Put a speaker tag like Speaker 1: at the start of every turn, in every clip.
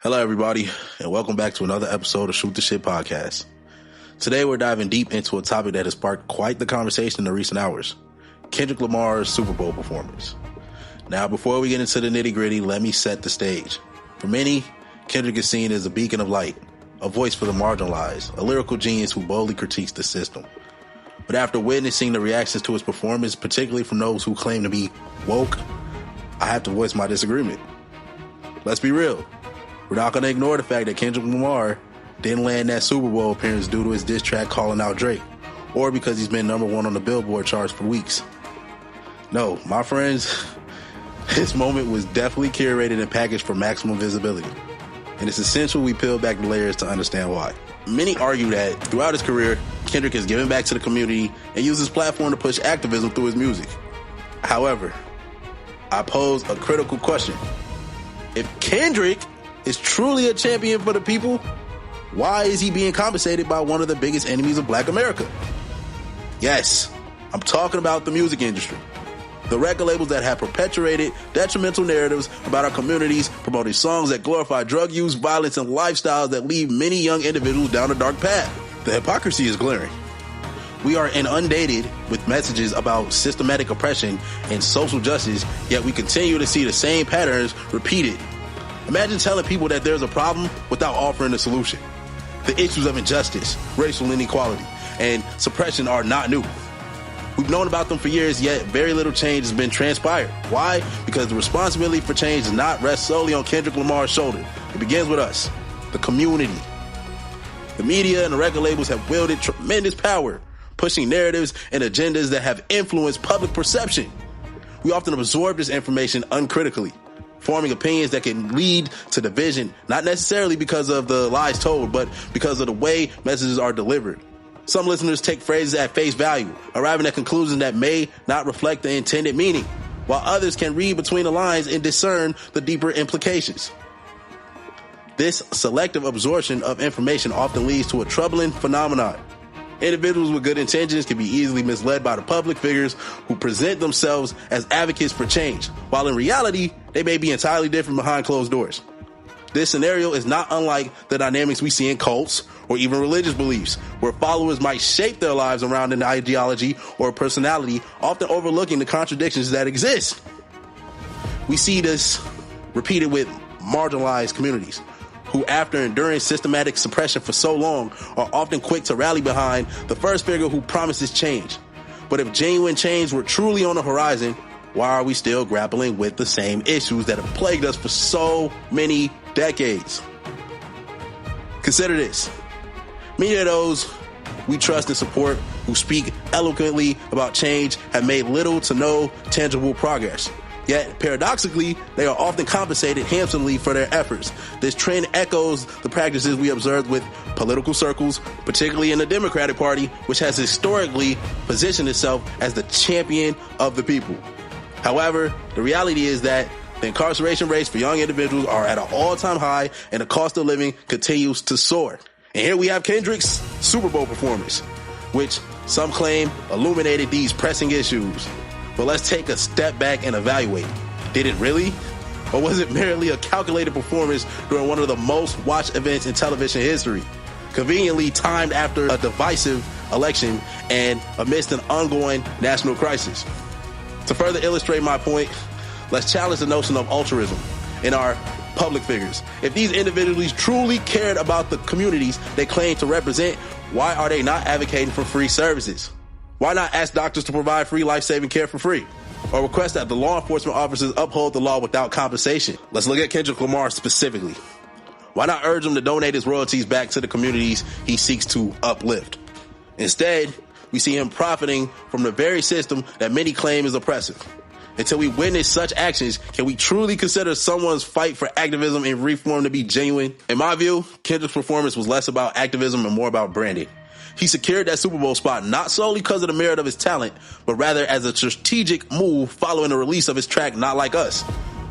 Speaker 1: Hello, everybody, and welcome back to another episode of Shoot the Shit Podcast. Today, we're diving deep into a topic that has sparked quite the conversation in the recent hours: Kendrick Lamar's Super Bowl performance. Now, before we get into the nitty-gritty, let me set the stage. For many, Kendrick is seen as a beacon of light, a voice for the marginalized, a lyrical genius who boldly critiques the system. But after witnessing the reactions to his performance, particularly from those who claim to be woke, I have to voice my disagreement. Let's be real. We're not going to ignore the fact that Kendrick Lamar didn't land that Super Bowl appearance due to his diss track calling out Drake, or because he's been number one on the Billboard charts for weeks. No, my friends, this moment was definitely curated and packaged for maximum visibility. And it's essential we peel back the layers to understand why. Many argue that throughout his career, Kendrick has given back to the community and used his platform to push activism through his music. However, I pose a critical question. If Kendrick is truly a champion for the people, why is he being compensated by one of the biggest enemies of Black America? Yes, I'm talking about the music industry. The record labels that have perpetuated detrimental narratives about our communities, promoting songs that glorify drug use, violence, and lifestyles that leave many young individuals down a dark path. The hypocrisy is glaring. We are inundated with messages about systematic oppression and social justice, yet we continue to see the same patterns repeated. Imagine telling people that there's a problem without offering a solution. The issues of injustice, racial inequality, and suppression are not new. We've known about them for years, yet very little change has been transpired. Why? Because the responsibility for change does not rest solely on Kendrick Lamar's shoulder. It begins with us, the community. The media and the record labels have wielded tremendous power, pushing narratives and agendas that have influenced public perception. We often absorb this information uncritically, forming opinions that can lead to division, not necessarily because of the lies told, but because of the way messages are delivered. Some listeners take phrases at face value, arriving at conclusions that may not reflect the intended meaning, while others can read between the lines and discern the deeper implications. This selective absorption of information often leads to a troubling phenomenon. Individuals with good intentions can be easily misled by the public figures who present themselves as advocates for change, while in reality, they may be entirely different behind closed doors. This scenario is not unlike the dynamics we see in cults or even religious beliefs, where followers might shape their lives around an ideology or personality, often overlooking the contradictions that exist. We see this repeated with marginalized communities, who, after enduring systematic suppression for so long, are often quick to rally behind the first figure who promises change. But if genuine change were truly on the horizon, why are we still grappling with the same issues that have plagued us for so many decades? Consider this. Many of those we trust and support who speak eloquently about change have made little to no tangible progress. Yet, paradoxically, they are often compensated handsomely for their efforts. This trend echoes the practices we observed with political circles, particularly in the Democratic Party, which has historically positioned itself as the champion of the people. However, the reality is that the incarceration rates for young individuals are at an all-time high, and the cost of living continues to soar. And here we have Kendrick's Super Bowl performance, which some claim illuminated these pressing issues. But let's take a step back and evaluate. Did it really? Or was it merely a calculated performance during one of the most watched events in television history, conveniently timed after a divisive election and amidst an ongoing national crisis? To further illustrate my point, let's challenge the notion of altruism in our public figures. If these individuals truly cared about the communities they claim to represent, why are they not advocating for free services? Why not ask doctors to provide free life-saving care for free? Or request that the law enforcement officers uphold the law without compensation? Let's look at Kendrick Lamar specifically. Why not urge him to donate his royalties back to the communities he seeks to uplift? Instead, we see him profiting from the very system that many claim is oppressive. Until we witness such actions, can we truly consider someone's fight for activism and reform to be genuine? In my view, Kendrick's performance was less about activism and more about branding. He secured that Super Bowl spot not solely because of the merit of his talent, but rather as a strategic move following the release of his track Not Like Us,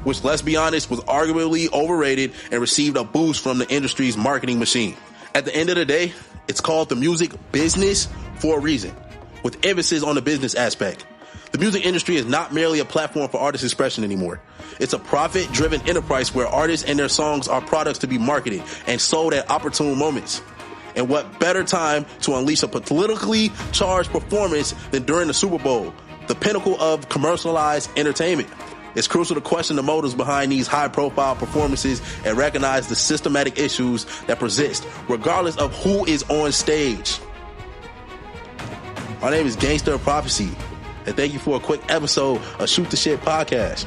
Speaker 1: which, let's be honest, was arguably overrated and received a boost from the industry's marketing machine. At the end of the day, it's called the music business for a reason, with emphasis on the business aspect. The music industry is not merely a platform for artist expression anymore. It's a profit-driven enterprise where artists and their songs are products to be marketed and sold at opportune moments. And what better time to unleash a politically charged performance than during the Super Bowl, the pinnacle of commercialized entertainment? It's crucial to question the motives behind these high-profile performances and recognize the systematic issues that persist, regardless of who is on stage. My name is Gangster of Prophecy, and thank you for a quick episode of Shoot the Shit Podcast.